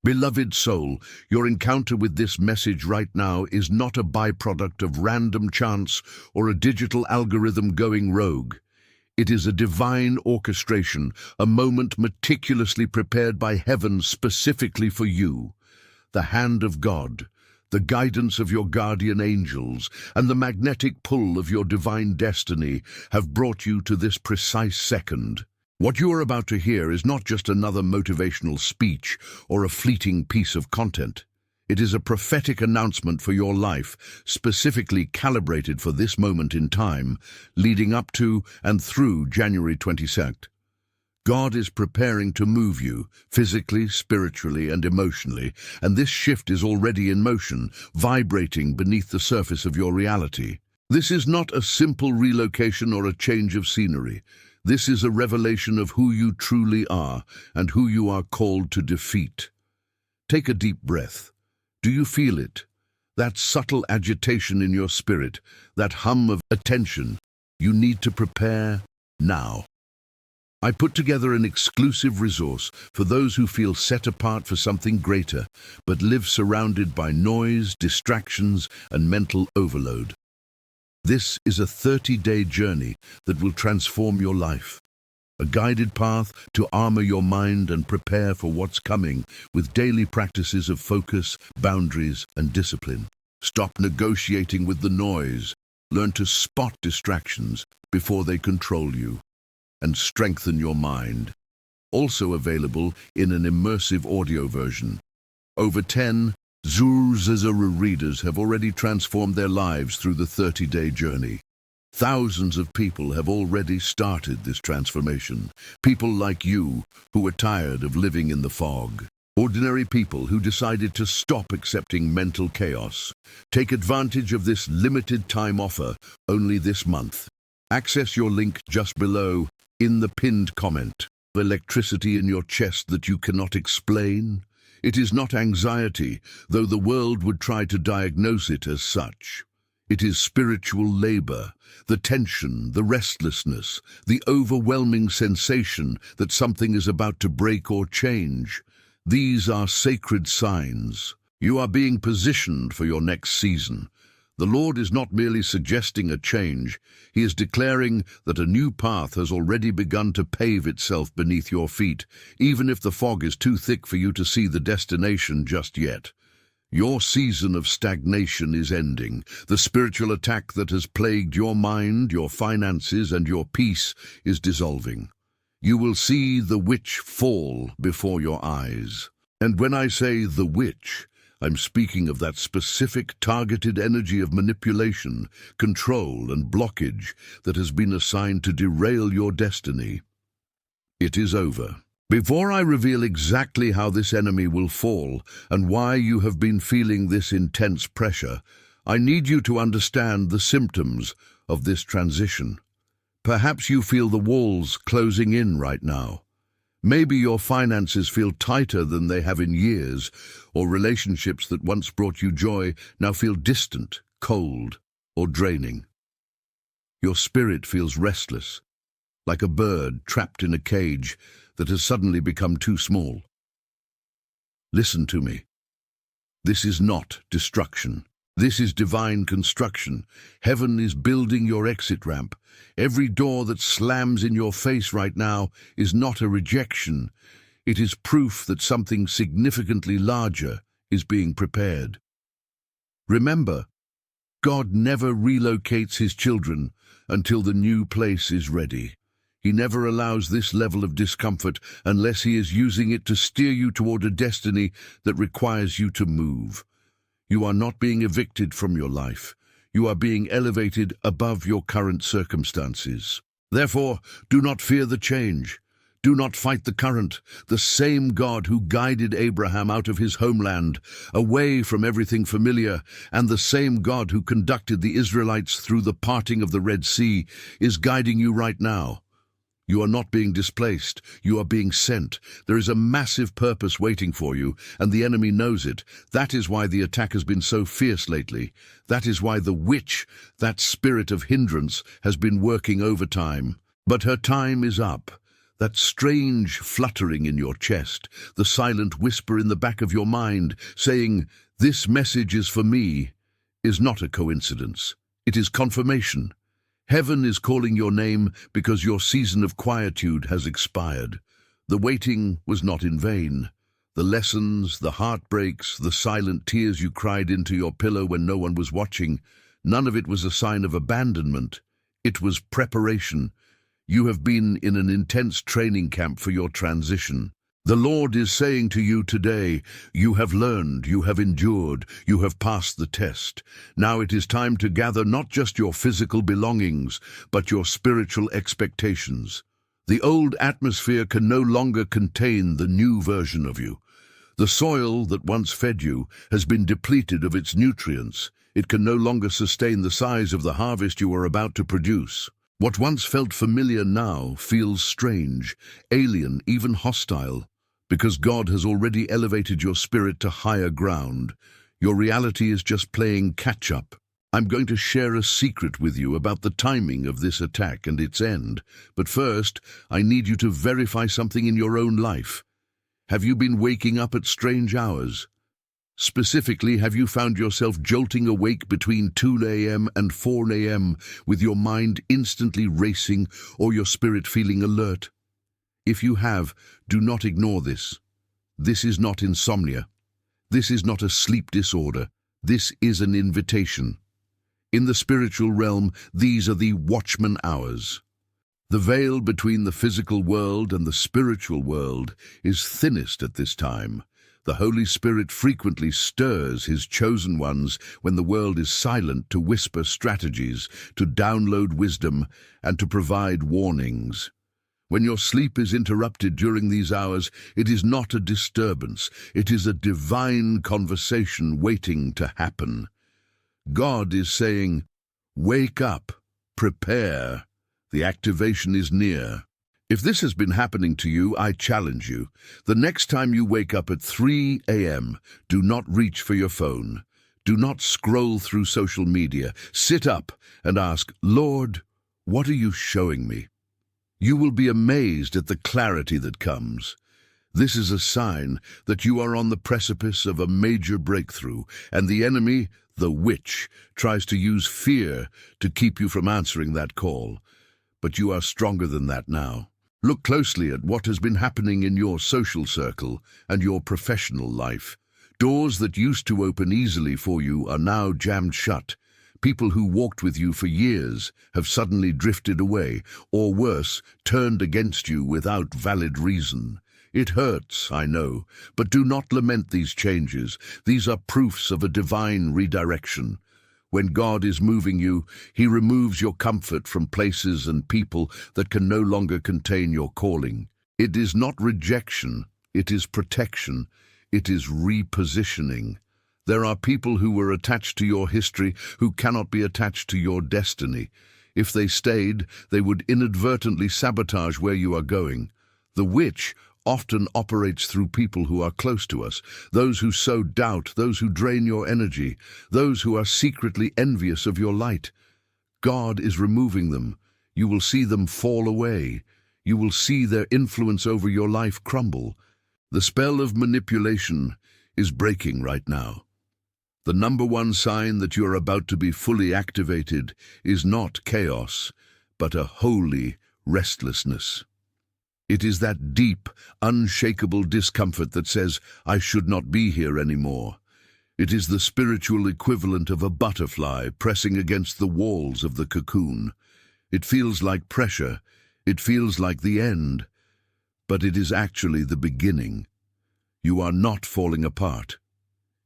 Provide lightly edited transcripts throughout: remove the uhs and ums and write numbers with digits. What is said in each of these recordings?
Beloved soul, your encounter with this message right now is not a byproduct of random chance or a digital algorithm going rogue. It is a divine orchestration, a moment meticulously prepared by heaven specifically for you. The hand of God, the guidance of your guardian angels, and the magnetic pull of your divine destiny have brought you to this precise second. What you are about to hear is not just another motivational speech or a fleeting piece of content. It is a prophetic announcement for your life, specifically calibrated for this moment in time, leading up to and through January 22nd. God is preparing to move you, physically, spiritually, and emotionally, and this shift is already in motion, vibrating beneath the surface of your reality. This is not a simple relocation or a change of scenery. This is a revelation of who you truly are and who you are called to defeat. Take a deep breath. Do you feel it? That subtle agitation in your spirit, that hum of attention. You need to prepare now. I put together an exclusive resource for those who feel set apart for something greater, but live surrounded by noise, distractions, and mental overload. This is a 30-day journey that will transform your life. A guided path to armor your mind and prepare for what's coming with daily practices of focus, boundaries, and discipline. Stop negotiating with the noise. Learn to spot distractions before they control you. And strengthen your mind. Also available in an immersive audio version. Over 10 Zuru readers have already transformed their lives through the 30-day journey. Thousands of people have already started this transformation. People like you who are tired of living in the fog. Ordinary people who decided to stop accepting mental chaos. Take advantage of this limited time offer only this month. Access your link just below in the pinned comment. Electricity in your chest that you cannot explain? It is not anxiety, though the world would try to diagnose it as such. It is spiritual labor, the tension, the restlessness, the overwhelming sensation that something is about to break or change. These are sacred signs. You are being positioned for your next season. The Lord is not merely suggesting a change, He is declaring that a new path has already begun to pave itself beneath your feet, even if the fog is too thick for you to see the destination just yet. Your season of stagnation is ending. The spiritual attack that has plagued your mind, your finances, and your peace is dissolving. You will see the witch fall before your eyes. And when I say the witch, I'm speaking of that specific targeted energy of manipulation, control, and blockage that has been assigned to derail your destiny. It is over. Before I reveal exactly how this enemy will fall and why you have been feeling this intense pressure, I need you to understand the symptoms of this transition. Perhaps you feel the walls closing in right now. Maybe your finances feel tighter than they have in years, or relationships that once brought you joy now feel distant, cold, or draining. Your spirit feels restless, like a bird trapped in a cage that has suddenly become too small. Listen to me. This is not destruction. This is divine construction. Heaven is building your exit ramp. Every door that slams in your face right now is not a rejection. It is proof that something significantly larger is being prepared. Remember, God never relocates His children until the new place is ready. He never allows this level of discomfort unless He is using it to steer you toward a destiny that requires you to move. You are not being evicted from your life. You are being elevated above your current circumstances. Therefore, do not fear the change. Do not fight the current. The same God who guided Abraham out of his homeland, away from everything familiar, and the same God who conducted the Israelites through the parting of the Red Sea, is guiding you right now. You are not being displaced. You are being sent. There is a massive purpose waiting for you, and the enemy knows it. That is why the attack has been so fierce lately. That is why the witch, that spirit of hindrance, has been working overtime. But her time is up. That strange fluttering in your chest, the silent whisper in the back of your mind saying, "This message is for me," is not a coincidence. It is confirmation. Heaven is calling your name because your season of quietude has expired. The waiting was not in vain. The lessons, the heartbreaks, the silent tears you cried into your pillow when no one was watching, none of it was a sign of abandonment. It was preparation. You have been in an intense training camp for your transition. The Lord is saying to you today, you have learned, you have endured, you have passed the test. Now it is time to gather not just your physical belongings, but your spiritual expectations. The old atmosphere can no longer contain the new version of you. The soil that once fed you has been depleted of its nutrients. It can no longer sustain the size of the harvest you are about to produce. What once felt familiar now feels strange, alien, even hostile. Because God has already elevated your spirit to higher ground, your reality is just playing catch-up. I'm going to share a secret with you about the timing of this attack and its end. But first, I need you to verify something in your own life. Have you been waking up at strange hours? Specifically, have you found yourself jolting awake between 2 a.m. and 4 a.m. with your mind instantly racing or your spirit feeling alert? If you have, do not ignore this. This is not insomnia. This is not a sleep disorder. This is an invitation. In the spiritual realm, these are the watchman hours. The veil between the physical world and the spiritual world is thinnest at this time. The Holy Spirit frequently stirs His chosen ones when the world is silent to whisper strategies, to download wisdom, and to provide warnings. When your sleep is interrupted during these hours, it is not a disturbance. It is a divine conversation waiting to happen. God is saying, "Wake up, prepare. The activation is near." If this has been happening to you, I challenge you. The next time you wake up at 3 a.m., do not reach for your phone. Do not scroll through social media. Sit up and ask, "Lord, what are you showing me?" You will be amazed at the clarity that comes. This is a sign that you are on the precipice of a major breakthrough, and the enemy, the witch, tries to use fear to keep you from answering that call. But you are stronger than that now. Look closely at what has been happening in your social circle and your professional life. Doors that used to open easily for you are now jammed shut. People who walked with you for years have suddenly drifted away, or worse, turned against you without valid reason. It hurts, I know, but do not lament these changes. These are proofs of a divine redirection. When God is moving you, He removes your comfort from places and people that can no longer contain your calling. It is not rejection, it is protection, it is repositioning. There are people who were attached to your history who cannot be attached to your destiny. If they stayed, they would inadvertently sabotage where you are going. The witch often operates through people who are close to us, those who sow doubt, those who drain your energy, those who are secretly envious of your light. God is removing them. You will see them fall away. You will see their influence over your life crumble. The spell of manipulation is breaking right now. The number one sign that you are about to be fully activated is not chaos, but a holy restlessness. It is that deep, unshakable discomfort that says, "I should not be here anymore." It is the spiritual equivalent of a butterfly pressing against the walls of the cocoon. It feels like pressure. It feels like the end. But it is actually the beginning. You are not falling apart.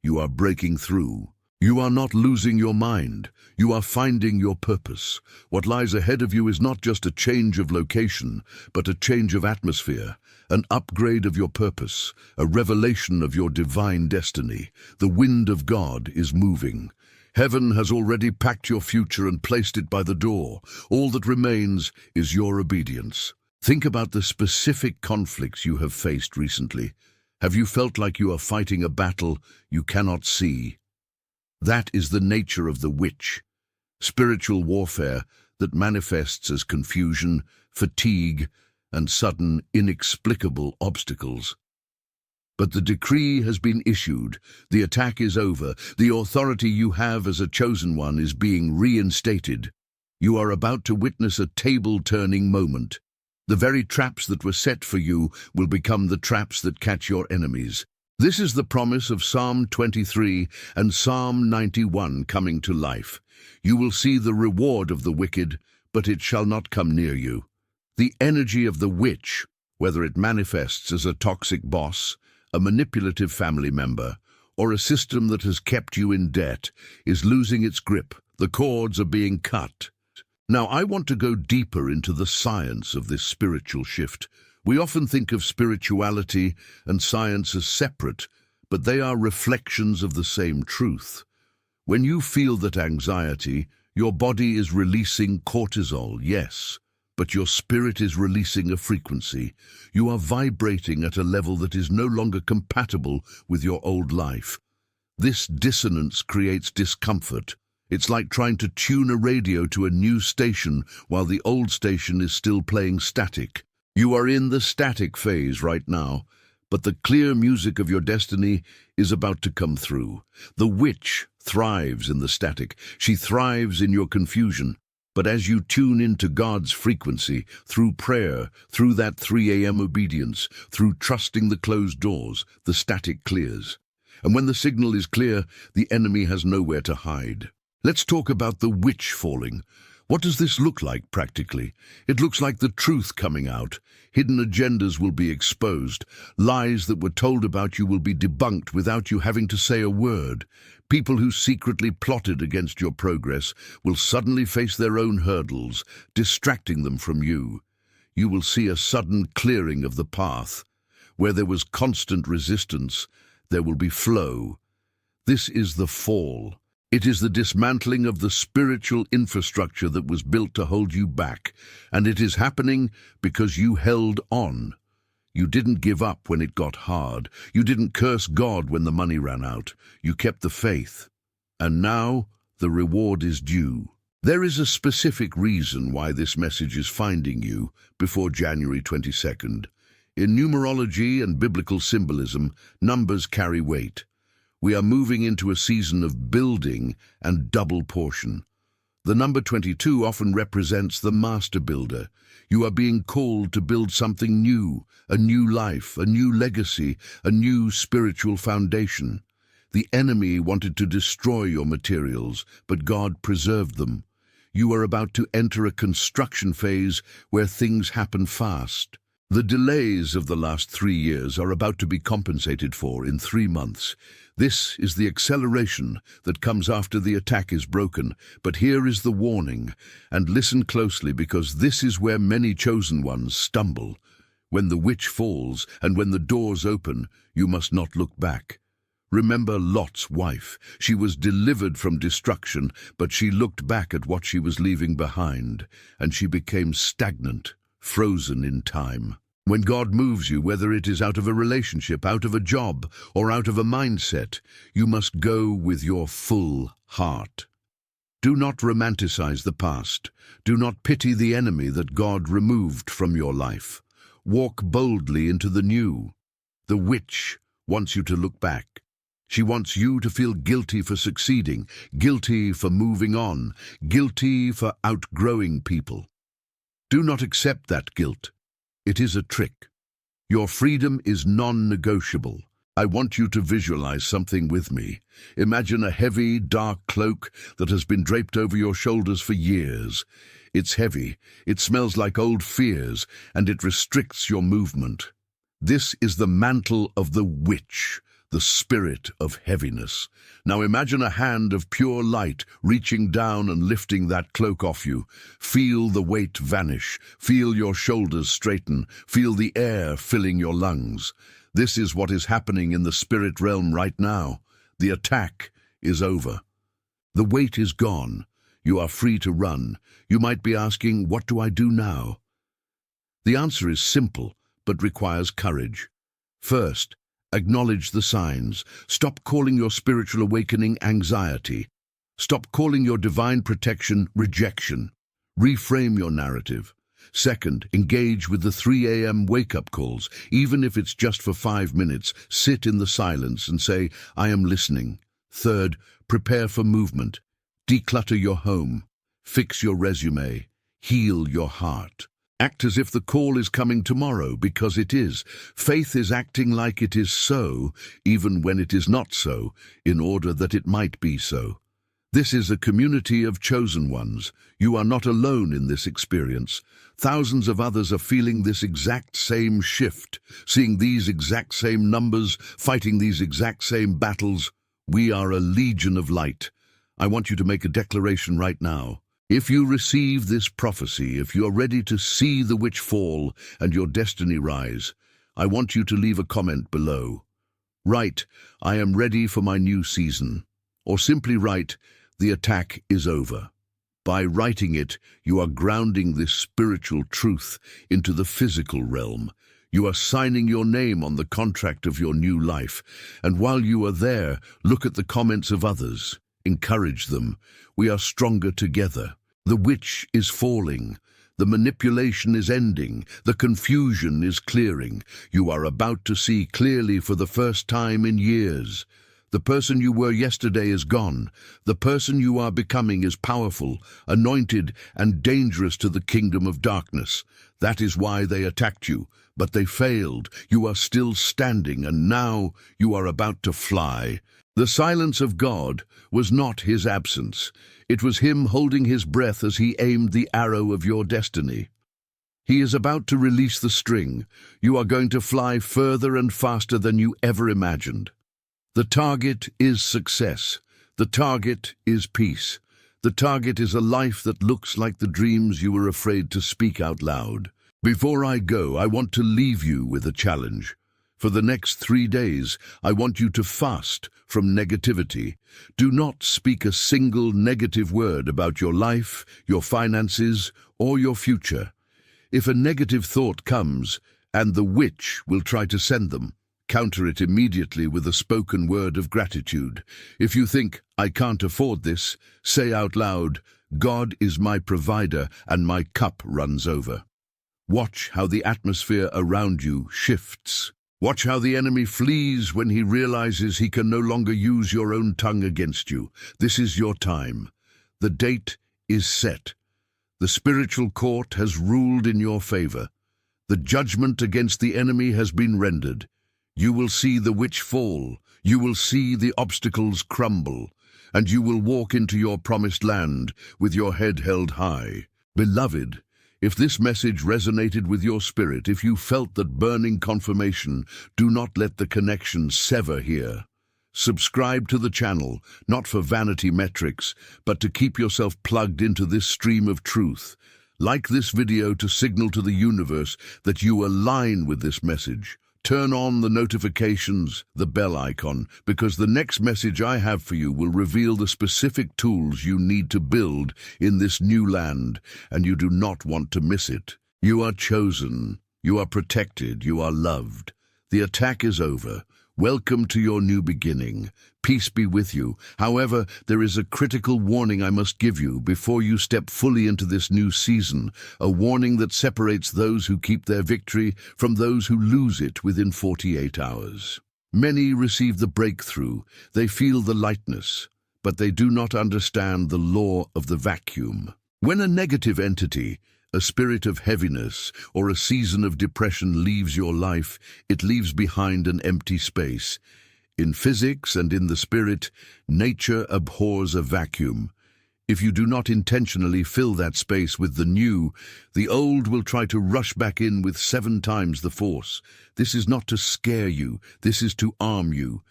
You are breaking through. You are not losing your mind. You are finding your purpose. What lies ahead of you is not just a change of location, but a change of atmosphere, an upgrade of your purpose, a revelation of your divine destiny. The wind of God is moving. Heaven has already packed your future and placed it by the door. All that remains is your obedience. Think about the specific conflicts you have faced recently. Have you felt like you are fighting a battle you cannot see? That is the nature of the witch, spiritual warfare that manifests as confusion, fatigue, and sudden, inexplicable obstacles. But the decree has been issued. The attack is over. The authority you have as a chosen one is being reinstated. You are about to witness a table-turning moment. The very traps that were set for you will become the traps that catch your enemies. This is the promise of Psalm 23 and Psalm 91 coming to life. You will see the reward of the wicked, but it shall not come near you. The energy of the witch, whether it manifests as a toxic boss, a manipulative family member, or a system that has kept you in debt, is losing its grip. The cords are being cut. Now, I want to go deeper into the science of this spiritual shift. We often think of spirituality and science as separate, but they are reflections of the same truth. When you feel that anxiety, your body is releasing cortisol, yes, but your spirit is releasing a frequency. You are vibrating at a level that is no longer compatible with your old life. This dissonance creates discomfort. It's like trying to tune a radio to a new station while the old station is still playing static. You are in the static phase right now, but the clear music of your destiny is about to come through. The witch thrives in the static. She thrives in your confusion. But as you tune into God's frequency, through prayer, through that 3 a.m. obedience, through trusting the closed doors, the static clears. And when the signal is clear, the enemy has nowhere to hide. Let's talk about the witch falling. What does this look like practically? It looks like the truth coming out. Hidden agendas will be exposed. Lies that were told about you will be debunked without you having to say a word. People who secretly plotted against your progress will suddenly face their own hurdles, distracting them from you. You will see a sudden clearing of the path. Where there was constant resistance, there will be flow. This is the fall. It is the dismantling of the spiritual infrastructure that was built to hold you back, and it is happening because you held on. You didn't give up when it got hard. You didn't curse God when the money ran out. You kept the faith. And now the reward is due. There is a specific reason why this message is finding you before January 22nd. In numerology and biblical symbolism, numbers carry weight. We are moving into a season of building and double portion. The number 22 often represents the master builder. You are being called to build something new, a new life, a new legacy, a new spiritual foundation. The enemy wanted to destroy your materials, but God preserved them. You are about to enter a construction phase where things happen fast. The delays of the last 3 years are about to be compensated for in 3 months. This is the acceleration that comes after the attack is broken, but here is the warning, and listen closely because this is where many chosen ones stumble. When the witch falls and when the doors open, you must not look back. Remember Lot's wife. She was delivered from destruction, but she looked back at what she was leaving behind, and she became stagnant, frozen in time. When God moves you, whether it is out of a relationship, out of a job, or out of a mindset, you must go with your full heart. Do not romanticize the past. Do not pity the enemy that God removed from your life. Walk boldly into the new. The witch wants you to look back. She wants you to feel guilty for succeeding, guilty for moving on, guilty for outgrowing people. Do not accept that guilt. It is a trick. Your freedom is non-negotiable. I want you to visualize something with me. Imagine a heavy, dark cloak that has been draped over your shoulders for years. It's heavy, it smells like old fears, and it restricts your movement. This is the mantle of the witch, the spirit of heaviness. Now imagine a hand of pure light reaching down and lifting that cloak off you. Feel the weight vanish. Feel your shoulders straighten. Feel the air filling your lungs. This is what is happening in the spirit realm right now. The attack is over. The weight is gone. You are free to run. You might be asking, what do I do now? The answer is simple, but requires courage. First, acknowledge the signs. Stop calling your spiritual awakening anxiety. Stop calling your divine protection rejection. Reframe your narrative. Second, engage with the 3 a.m. wake-up calls. Even if it's just for 5 minutes, sit in the silence and say, "I am listening." Third, prepare for movement. Declutter your home. Fix your resume. Heal your heart. Act as if the call is coming tomorrow, because it is. Faith is acting like it is so, even when it is not so, in order that it might be so. This is a community of chosen ones. You are not alone in this experience. Thousands of others are feeling this exact same shift, seeing these exact same numbers, fighting these exact same battles. We are a legion of light. I want you to make a declaration right now. If you receive this prophecy, if you are ready to see the witch fall and your destiny rise, I want you to leave a comment below. Write, "I am ready for my new season." Or simply write, "The attack is over." By writing it, you are grounding this spiritual truth into the physical realm. You are signing your name on the contract of your new life. And while you are there, look at the comments of others. Encourage them. We are stronger together. The witch is falling. The manipulation is ending. The confusion is clearing. You are about to see clearly for the first time in years. The person you were yesterday is gone. The person you are becoming is powerful, anointed, and dangerous to the kingdom of darkness. That is why they attacked you, but they failed. You are still standing, and now you are about to fly. The silence of God was not his absence. It was him holding his breath as he aimed the arrow of your destiny. He is about to release the string. You are going to fly further and faster than you ever imagined. The target is success. The target is peace. The target is a life that looks like the dreams you were afraid to speak out loud. Before I go, I want to leave you with a challenge. For the next 3 days, I want you to fast from negativity. Do not speak a single negative word about your life, your finances, or your future. If a negative thought comes, and the witch will try to send them, counter it immediately with a spoken word of gratitude. If you think, "I can't afford this," say out loud, "God is my provider and my cup runs over." Watch how the atmosphere around you shifts. Watch how the enemy flees when he realizes he can no longer use your own tongue against you. This is your time. The date is set. The spiritual court has ruled in your favor. The judgment against the enemy has been rendered. You will see the witch fall. You will see the obstacles crumble. And you will walk into your promised land with your head held high. Beloved, if this message resonated with your spirit, if you felt that burning confirmation, do not let the connection sever here. Subscribe to the channel, not for vanity metrics, but to keep yourself plugged into this stream of truth. Like this video to signal to the universe that you align with this message. Turn on the notifications, the bell icon, because the next message I have for you will reveal the specific tools you need to build in this new land, and you do not want to miss it. You are chosen, you are protected, you are loved. The attack is over. Welcome to your new beginning. Peace be with you. However, there is a critical warning I must give you before you step fully into this new season, a warning that separates those who keep their victory from those who lose it within 48 hours. Many receive the breakthrough, they feel the lightness, but they do not understand the law of the vacuum. When a negative entity, a spirit of heaviness, or a season of depression leaves your life, it leaves behind an empty space. In physics and in the spirit, nature abhors a vacuum. If you do not intentionally fill that space with the new, the old will try to rush back in with 7 times the force. This is not to scare you, this is to arm you.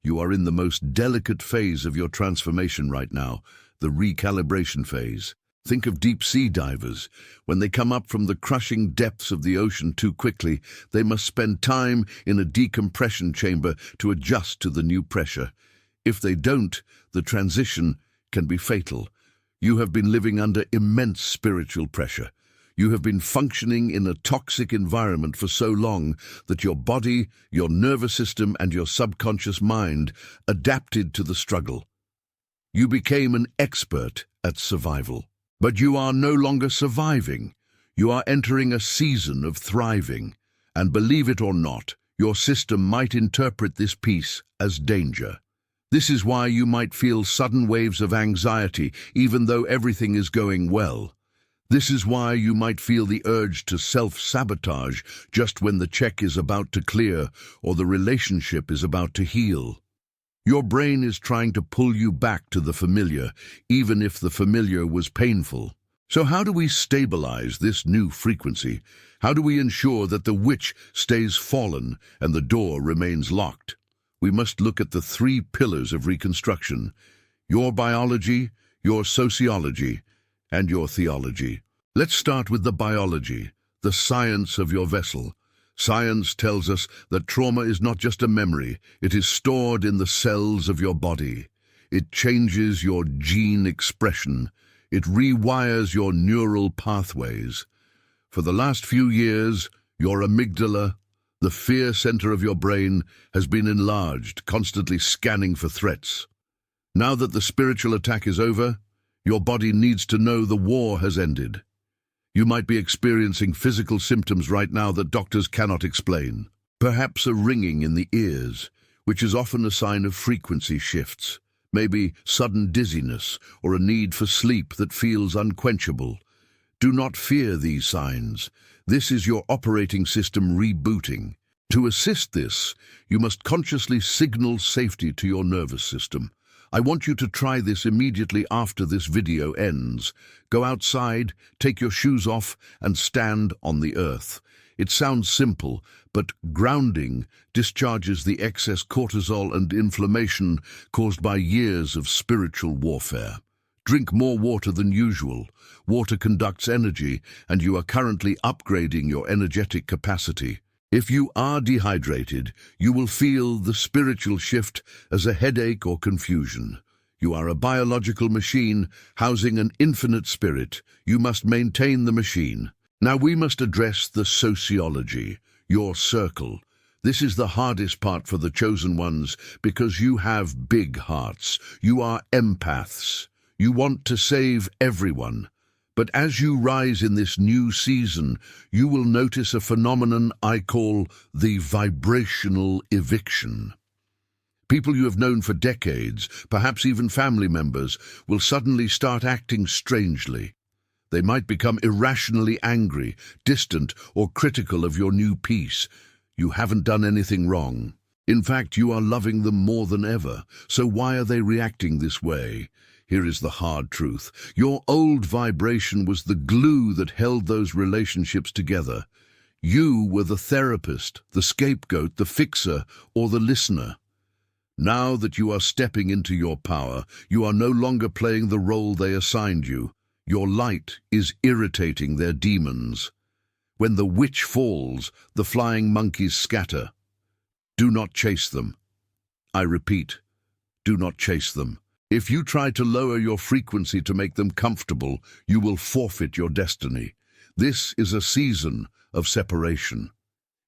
You are in the most delicate phase of your transformation right now, the recalibration phase. Think of deep-sea divers. When they come up from the crushing depths of the ocean too quickly, they must spend time in a decompression chamber to adjust to the new pressure. If they don't, the transition can be fatal. You have been living under immense spiritual pressure. You have been functioning in a toxic environment for so long that your body, your nervous system, and your subconscious mind adapted to the struggle. You became an expert at survival. But you are no longer surviving. You are entering a season of thriving, and believe it or not, your system might interpret this peace as danger. This is why you might feel sudden waves of anxiety even though everything is going well. This is why you might feel the urge to self-sabotage just when the check is about to clear or the relationship is about to heal. Your brain is trying to pull you back to the familiar, even if the familiar was painful. So how do we stabilize this new frequency? How do we ensure that the witch stays fallen and the door remains locked? We must look at the 3 pillars of reconstruction: your biology, your sociology, and your theology. Let's start with the biology, the science of your vessel. Science tells us that trauma is not just a memory, it is stored in the cells of your body. It changes your gene expression. It rewires your neural pathways. For the last few years, your amygdala, the fear center of your brain, has been enlarged, constantly scanning for threats. Now that the spiritual attack is over, your body needs to know the war has ended. You might be experiencing physical symptoms right now that doctors cannot explain. Perhaps a ringing in the ears, which is often a sign of frequency shifts. Maybe sudden dizziness or a need for sleep that feels unquenchable. Do not fear these signs. This is your operating system rebooting. To assist this, you must consciously signal safety to your nervous system. I want you to try this immediately after this video ends. Go outside, take your shoes off, and stand on the earth. It sounds simple, but grounding discharges the excess cortisol and inflammation caused by years of spiritual warfare. Drink more water than usual. Water conducts energy, and you are currently upgrading your energetic capacity. If you are dehydrated, you will feel the spiritual shift as a headache or confusion. You are a biological machine housing an infinite spirit. You must maintain the machine. Now we must address the sociology, your circle. This is the hardest part for the chosen ones because you have big hearts. You are empaths. You want to save everyone. But as you rise in this new season, you will notice a phenomenon I call the vibrational eviction. People you have known for decades, perhaps even family members, will suddenly start acting strangely. They might become irrationally angry, distant, or critical of your new peace. You haven't done anything wrong. In fact, you are loving them more than ever. So why are they reacting this way? Here is the hard truth. Your old vibration was the glue that held those relationships together. You were the therapist, the scapegoat, the fixer, or the listener. Now that you are stepping into your power, you are no longer playing the role they assigned you. Your light is irritating their demons. When the witch falls, the flying monkeys scatter. Do not chase them. I repeat, do not chase them. If you try to lower your frequency to make them comfortable, you will forfeit your destiny. This is a season of separation.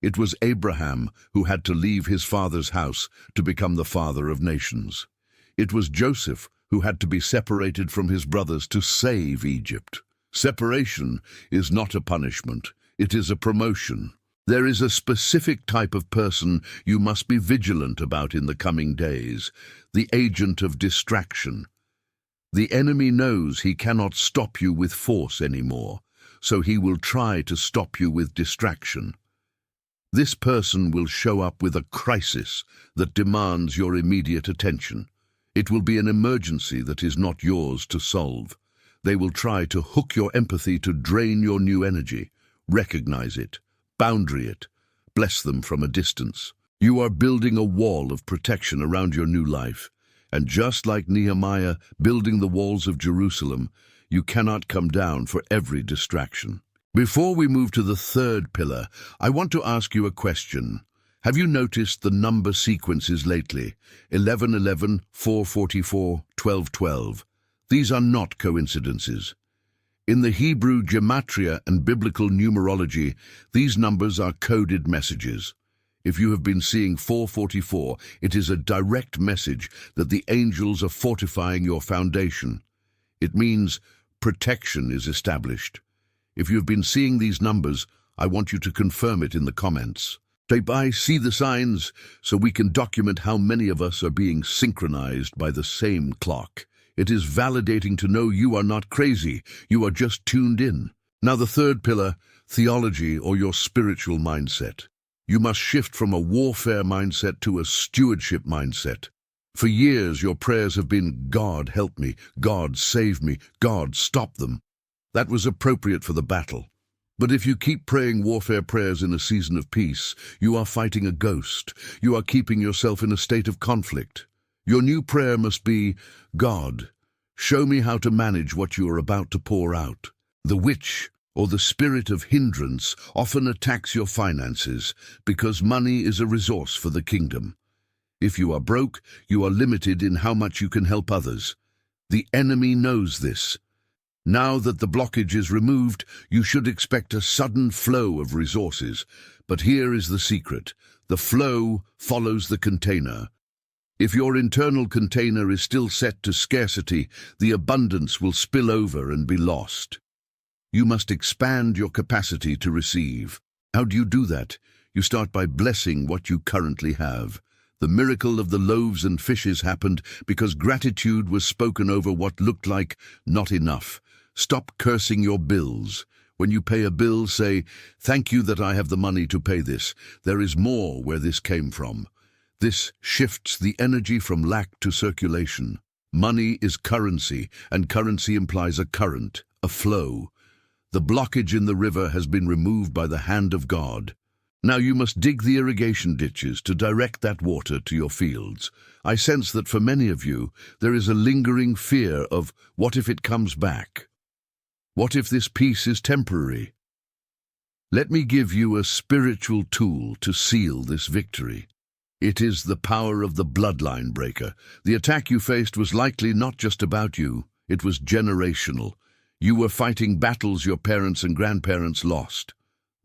It was Abraham who had to leave his father's house to become the father of nations. It was Joseph who had to be separated from his brothers to save Egypt. Separation is not a punishment, it is a promotion. There is a specific type of person you must be vigilant about in the coming days, the agent of distraction. The enemy knows he cannot stop you with force anymore, so he will try to stop you with distraction. This person will show up with a crisis that demands your immediate attention. It will be an emergency that is not yours to solve. They will try to hook your empathy to drain your new energy. Recognize it. Boundary it. Bless them from a distance. You are building a wall of protection around your new life. And just like Nehemiah building the walls of Jerusalem, you cannot come down for every distraction. Before we move to the third pillar, I want to ask you a question. Have you noticed the number sequences lately? 1111, 444, 1212. These are not coincidences. In the Hebrew gematria and biblical numerology, these numbers are coded messages. If you have been seeing 444, it is a direct message that the angels are fortifying your foundation. It means protection is established. If you've been seeing these numbers, I want you to confirm it in the comments. Type I see the signs so we can document how many of us are being synchronized by the same clock. It is validating to know you are not crazy, you are just tuned in. Now the third pillar, theology or your spiritual mindset. You must shift from a warfare mindset to a stewardship mindset. For years your prayers have been, God help me, God save me, God stop them. That was appropriate for the battle. But if you keep praying warfare prayers in a season of peace, you are fighting a ghost. You are keeping yourself in a state of conflict. Your new prayer must be, God, show me how to manage what you are about to pour out. The witch, or the spirit of hindrance, often attacks your finances because money is a resource for the kingdom. If you are broke, you are limited in how much you can help others. The enemy knows this. Now that the blockage is removed, you should expect a sudden flow of resources. But here is the secret. The flow follows the container. If your internal container is still set to scarcity, the abundance will spill over and be lost. You must expand your capacity to receive. How do you do that? You start by blessing what you currently have. The miracle of the loaves and fishes happened because gratitude was spoken over what looked like not enough. Stop cursing your bills. When you pay a bill, say, thank you that I have the money to pay this. There is more where this came from. This shifts the energy from lack to circulation. Money is currency, and currency implies a current, a flow. The blockage in the river has been removed by the hand of God. Now you must dig the irrigation ditches to direct that water to your fields. I sense that for many of you, there is a lingering fear of, what if it comes back? What if this peace is temporary? Let me give you a spiritual tool to seal this victory. It is the power of the bloodline breaker. The attack you faced was likely not just about you, it was generational. You were fighting battles your parents and grandparents lost.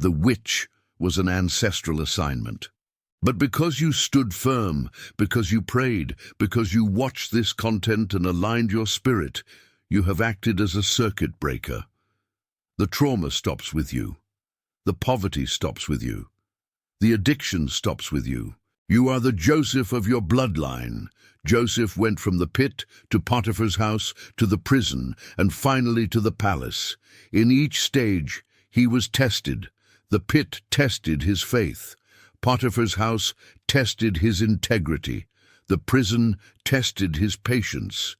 The witch was an ancestral assignment. But because you stood firm, because you prayed, because you watched this content and aligned your spirit, you have acted as a circuit breaker. The trauma stops with you. The poverty stops with you. The addiction stops with you. You are the Joseph of your bloodline. Joseph went from the pit to Potiphar's house to the prison and finally to the palace. In each stage, he was tested. The pit tested his faith. Potiphar's house tested his integrity. The prison tested his patience.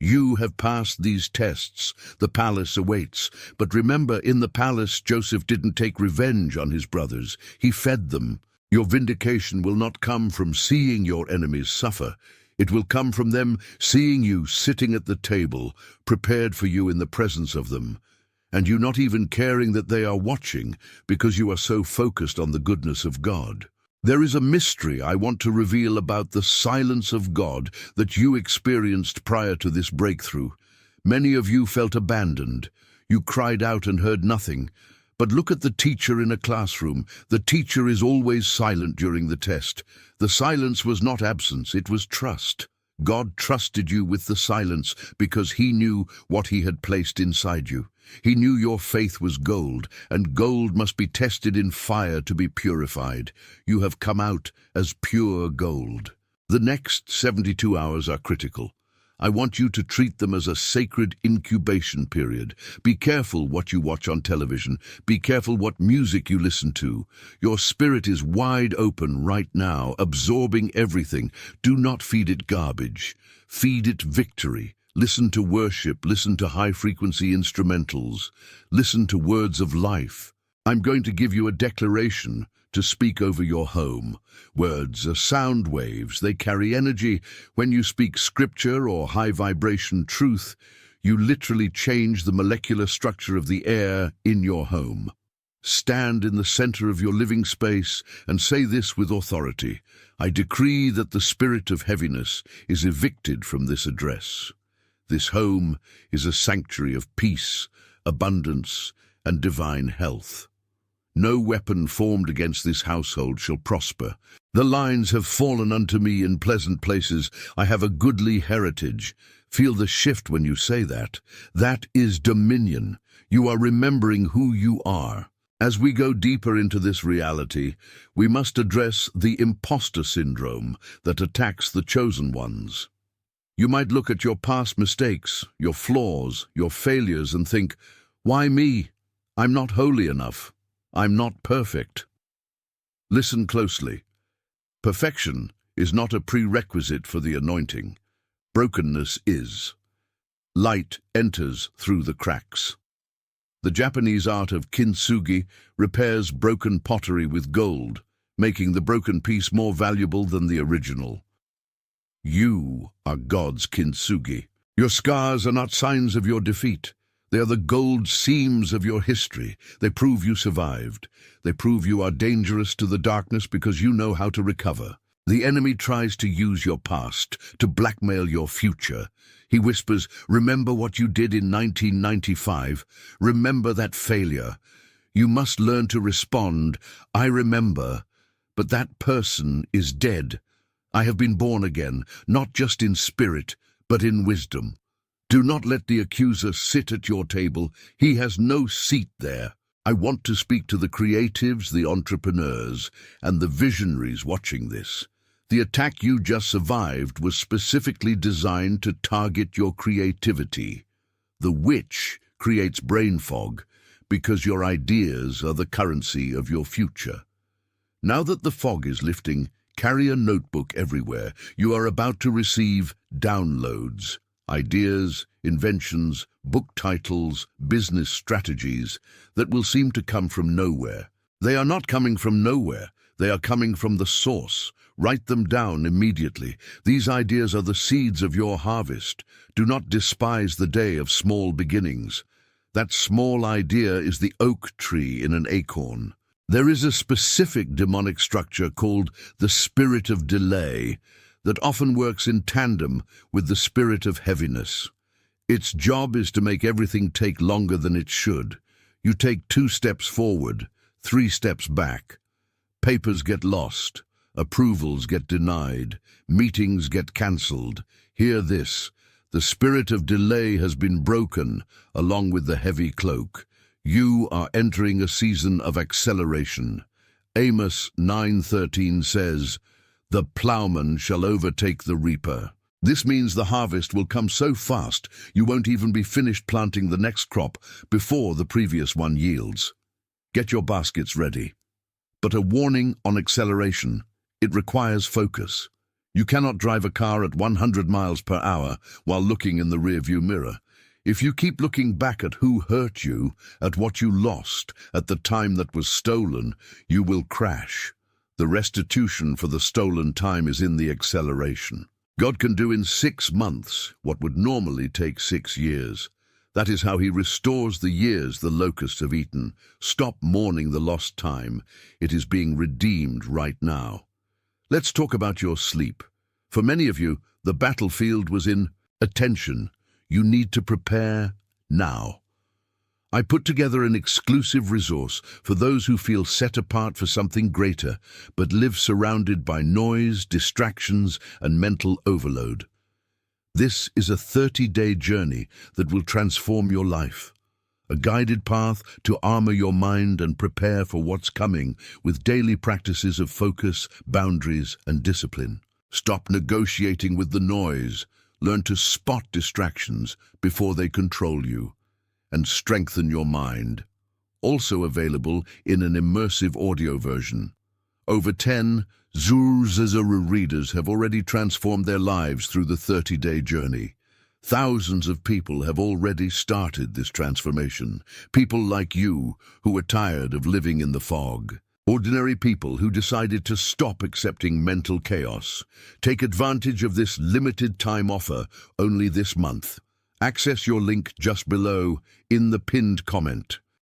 You have passed these tests. The palace awaits. But remember, in the palace, Joseph didn't take revenge on his brothers. He fed them. Your vindication will not come from seeing your enemies suffer. It will come from them seeing you sitting at the table, prepared for you in the presence of them, and you not even caring that they are watching because you are so focused on the goodness of God. There is a mystery I want to reveal about the silence of God that you experienced prior to this breakthrough. Many of you felt abandoned. You cried out and heard nothing. But look at the teacher in a classroom. The teacher is always silent during the test. The silence was not absence, it was trust. God trusted you with the silence because he knew what he had placed inside you. He knew your faith was gold, and gold must be tested in fire to be purified. You have come out as pure gold. The next 72 hours are critical. I want you to treat them as a sacred incubation period. Be careful what you watch on television. Be careful what music you listen to. Your spirit is wide open right now, absorbing everything. Do not feed it garbage. Feed it victory. Listen to worship. Listen to high-frequency instrumentals. Listen to words of life. I'm going to give you a declaration to speak over your home. Words are sound waves. They carry energy. When you speak scripture or high-vibration truth, you literally change the molecular structure of the air in your home. Stand in the center of your living space and say this with authority. I decree that the spirit of heaviness is evicted from this address. This home is a sanctuary of peace, abundance, and divine health. No weapon formed against this household shall prosper. The lines have fallen unto me in pleasant places. I have a goodly heritage. Feel the shift when you say that. That is dominion. You are remembering who you are. As we go deeper into this reality, we must address the imposter syndrome that attacks the chosen ones. You might look at your past mistakes, your flaws, your failures and think, "Why me? I'm not holy enough. I'm not perfect." Listen closely. Perfection is not a prerequisite for the anointing. Brokenness is. Light enters through the cracks. The Japanese art of kintsugi repairs broken pottery with gold, making the broken piece more valuable than the original. You are God's kintsugi. Your scars are not signs of your defeat. They are the gold seams of your history. They prove you survived. They prove you are dangerous to the darkness because you know how to recover. The enemy tries to use your past to blackmail your future. He whispers, "Remember what you did in 1995. Remember that failure." You must learn to respond, "I remember, but that person is dead. I have been born again, not just in spirit, but in wisdom." Do not let the accuser sit at your table. He has no seat there. I want to speak to the creatives, the entrepreneurs, and the visionaries watching this. The attack you just survived was specifically designed to target your creativity. The witch creates brain fog because your ideas are the currency of your future. Now that the fog is lifting, carry a notebook everywhere. You are about to receive downloads. Ideas, inventions, book titles, business strategies that will seem to come from nowhere. They are not coming from nowhere. They are coming from the source. Write them down immediately. These ideas are the seeds of your harvest. Do not despise the day of small beginnings. That small idea is the oak tree in an acorn. There is a specific demonic structure called the spirit of delay that often works in tandem with the spirit of heaviness. Its job is to make everything take longer than it should. You take 2 steps forward, 3 steps back. Papers get lost. Approvals get denied. Meetings get cancelled. Hear this. The spirit of delay has been broken, along with the heavy cloak. You are entering a season of acceleration. Amos 9:13 says, "The plowman shall overtake the reaper." This means the harvest will come so fast you won't even be finished planting the next crop before the previous one yields. Get your baskets ready. But a warning on acceleration. It requires focus. You cannot drive a car at 100 miles per hour while looking in the rearview mirror. If you keep looking back at who hurt you, at what you lost, at the time that was stolen, you will crash. The restitution for the stolen time is in the acceleration. God can do in 6 months what would normally take 6 years. That is how he restores the years the locusts have eaten. Stop mourning the lost time. It is being redeemed right now. Let's talk about your sleep. For many of you, the battlefield was in attention. You need to prepare now. I put together an exclusive resource for those who feel set apart for something greater, but live surrounded by noise, distractions, and mental overload. This is a 30-day journey that will transform your life. A guided path to armor your mind and prepare for what's coming with daily practices of focus, boundaries, and discipline. Stop negotiating with the noise. Learn to spot distractions before they control you. And strengthen your mind. Also available in an immersive audio version. Over 10 Zuru readers have already transformed their lives through the 30-day journey. Thousands of people have already started this transformation. People like you who are tired of living in the fog. Ordinary people who decided to stop accepting mental chaos. Take advantage of this limited time offer only this month. Access your link just below in the pinned comment.